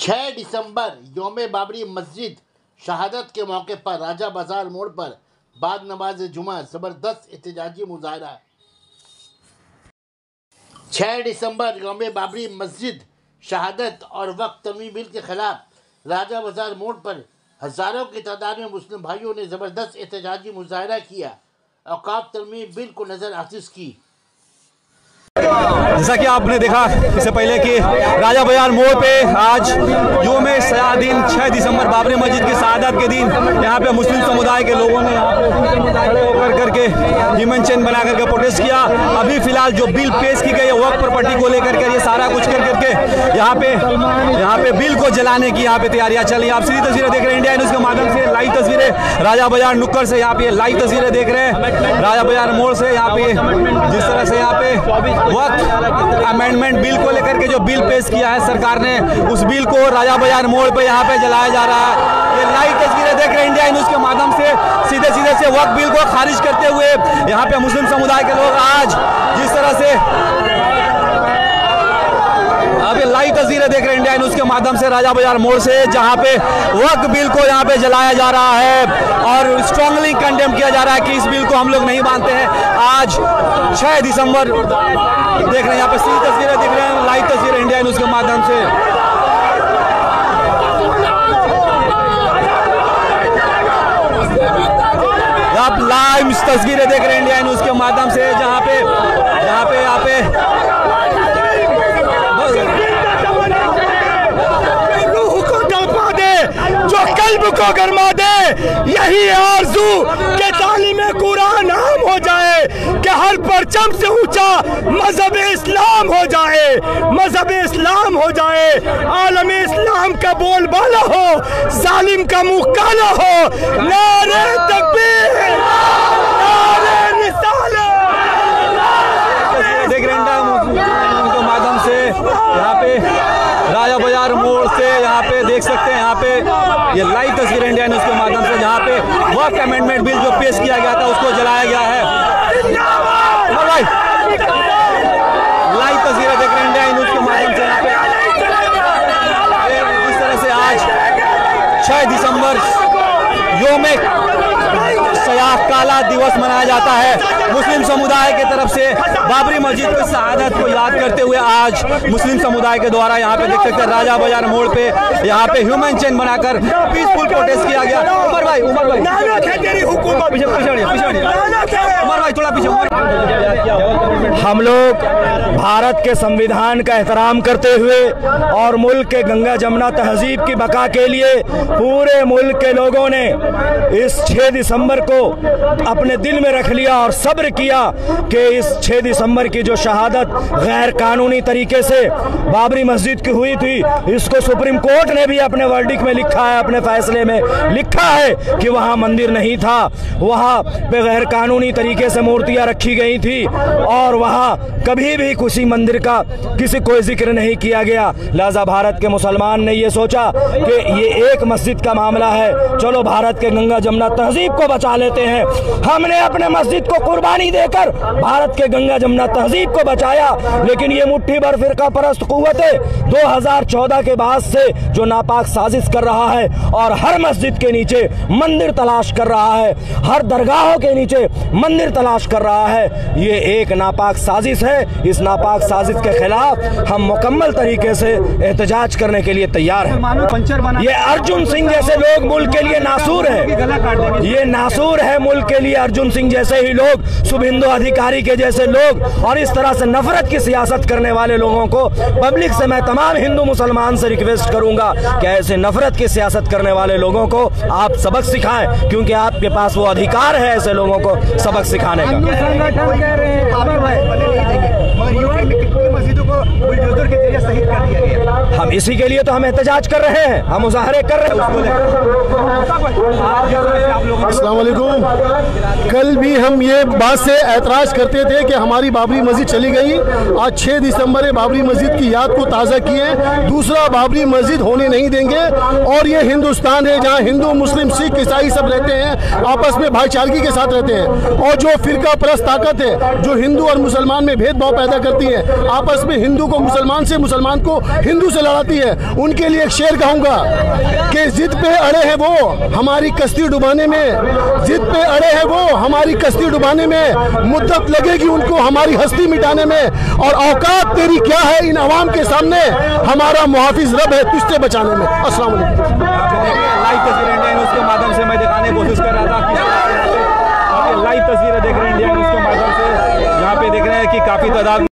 6 दिसंबर यौम बाबरी मस्जिद शहादत के मौके पर राजा बाजार मोड़ पर बाद नमाज जुमा ज़बरदस्त एहतजाजी मुजाहरा। 6 दिसंबर यौम बाबरी मस्जिद शहादत और वक्त तमीम बिल के खिलाफ राजा बाजार मोड़ पर हज़ारों की तादाद में मुस्लिम भाइयों ने ज़बरदस्त एहतजाजी मुजाहरा किया। औकाफ तरमीम बिल को नज़रअंदाज की। जैसा कि आपने देखा इससे पहले कि राजा बाजार मोड़ पे आज यौम सयादीन 6 दिसंबर बाबरी मस्जिद की शहादत के दिन यहाँ पे मुस्लिम समुदाय के लोगों ने यहाँ पे खड़े होकर करके ह्यूमन चेन बना करके प्रोटेस्ट किया। अभी फिलहाल जो बिल पेश की गई है वक्फ प्रॉपर्टी को लेकर के ये सारा कुछ कर करके यहाँ पे बिल को जलाने की यहाँ पे तैयारियां चल रही है। आप सीधी तस्वीरें देख रहे हैं इंडिया न्यूज़ के माध्यम से। लाइव तस्वीरें राजा बाजार नुक्कड़ से यहाँ पे लाइव तस्वीरें देख रहे हैं राजा बाजार मोड़ से। यहाँ पे जिस तरह से यहाँ पे वक्त अमेंडमेंट बिल को लेकर के जो बिल पेश किया है सरकार ने, उस बिल को राजा बाजार मोड़ पे यहाँ पे जलाया जा रहा है। ये लाइव तस्वीरें देख रहे हैं इंडिया न्यूज़ के माध्यम से। सीधे से वक्त बिल को खारिज करते हुए यहाँ पे मुस्लिम समुदाय के लोग आज जिस तरह से अभी लाइव तस्वीरें देख रहे हैं इंडिया न्यूज़ के माध्यम से राजा बाजार मोड़ से, जहां पे वक्फ बिल को यहां पे जलाया जा रहा है और स्ट्रांगली कंडेम किया जा रहा है कि इस बिल को हम लोग नहीं मानते हैं। आज 6 दिसंबर देख रहे हैं यहाँ पे सीधी तस्वीरें दिख रहे हैं, लाइव तस्वीरें इंडिया न्यूज़ के माध्यम से। आप लाइव तस्वीरें देख रहे हैं इंडिया न्यूज़ के माध्यम से, जहां पे रूह को तड़पा दे, जो कल्ब को गरमा दे, यही आरज़ू के तालीमे कुरान आम हो जाए, कि हर परचम से ऊंचा मजहब इस्लाम हो जाए, मजहब इस्लाम हो जाए, आलम इस्लाम का बोलबाला हो, जालिम का मुंह काला हो। नारे तकबीर, नारे रिसालत। देख रहे हैं के माध्यम से यहाँ पे राजा बाजार मोड़ से यहाँ पे देख सकते हैं, यहाँ पे ये लाइव तस्वीरें इंडिया न्यूज़ के माध्यम से, जहाँ पे वक्त अमेंडमेंट बिल जो पेश किया गया था उसको जलाया गया है। लाइव तस्वीरें देख रहे हैं इंडिया न्यूज़ के माध्यम से। यहाँ पे इस तरह से आज 6 दिसंबर यौम काला दिवस मनाया जाता है मुस्लिम समुदाय के तरफ से। बाबरी मस्जिद की शहादत को याद करते हुए आज मुस्लिम समुदाय के द्वारा यहाँ पे देख सकते हैं राजा बाजार मोड़ पे यहाँ पे ह्यूमन चेन बनाकर पीसफुल प्रोटेस्ट किया गया। उमर भाई थोड़ा पीछे। हम लोग भारत के संविधान का एहतराम करते हुए और मुल्क के गंगा जमुना तहजीब की बका के लिए पूरे मुल्क के लोगों ने इस 6 दिसंबर को अपने दिल में रख लिया और सब्र किया कि इस 6 दिसंबर की जो शहादत गैर कानूनी तरीके से बाबरी मस्जिद की हुई थी, इसको सुप्रीम कोर्ट ने भी अपने वर्डिक्ट में लिखा है, अपने फैसले में लिखा है कि वहां मंदिर नहीं था, वहां पे गैर कानूनी तरीके से मूर्तियां रखी गई थी और वहां कभी भी किसी मंदिर का किसी कोई जिक्र नहीं किया गया। लिहाजा भारत के मुसलमान ने ये सोचा कि ये एक मस्जिद का मामला है, चलो भारत के गंगा जमुना तहजीब को बचा लेते हैं। हमने अपने मस्जिद को कुर्बानी देकर भारत के गंगा जमुना तहजीब को बचाया, लेकिन ये मुट्ठी भर फिरका परस्त कुव्वतें 2014 के बाद से जो नापाक साजिश कर रहा है और हर मस्जिद के नीचे मंदिर तलाश कर रहा है, हर दरगाहों के नीचे मंदिर तलाश कर रहा है, ये एक नापाक साजिश है। इस नापाक साजिश के खिलाफ हम मुकम्मल तरीके से एहतजाज करने के लिए तैयार हैं। ये अर्जुन सिंह जैसे लोग मुल्क के लिए नासूर है, ये नासूर है मुल्क के लिए। अर्जुन सिंह जैसे ही लोग, शुभेंदु अधिकारी के जैसे लोग और इस तरह से नफरत की सियासत करने वाले लोगों को पब्लिक से मैं तमाम हिंदू मुसलमान से रिक्वेस्ट करूंगा कि ऐसे नफरत की सियासत करने वाले लोगों को आप सबक सिखाएं, क्योंकि आपके पास वो अधिकार है ऐसे लोगों को सबक सिखाने का। हम इसी के लिए तो हम एहतजाज कर रहे हैं, हम मुजाहरे कर रहे हैं। अस्सलाम वालेकुम। कल भी हम ये बात से ऐतराज़ करते थे कि हमारी बाबरी मस्जिद चली गई। आज 6 दिसंबर है, बाबरी मस्जिद की याद को ताज़ा किए। दूसरा बाबरी मस्जिद होने नहीं देंगे। और ये हिंदुस्तान है जहाँ हिंदू, मुस्लिम, सिख, ईसाई सब रहते हैं, आपस में भाईचारगी के साथ रहते हैं। और जो फिरका परस्त ताकत है जो हिंदू और मुसलमान में भेदभाव पैदा करती है, आपस में हिंदू को मुसलमान से, मुसलमान को हिंदू से लड़ाती है, उनके लिए एक शेर कहूँगा कि जिद पे अड़े हैं वो हमारी कश्ती डुबाने में, जिद पे अड़े हैं वो हमारी कश्ती डुबाने में, मुद्दत लगेगी उनको हमारी हस्ती मिटाने में। और औकात तेरी क्या है इन अवाम के सामने, हमारा मुहाफिज रब है तुझसे बचाने में। अस्सलाम वालेकुम।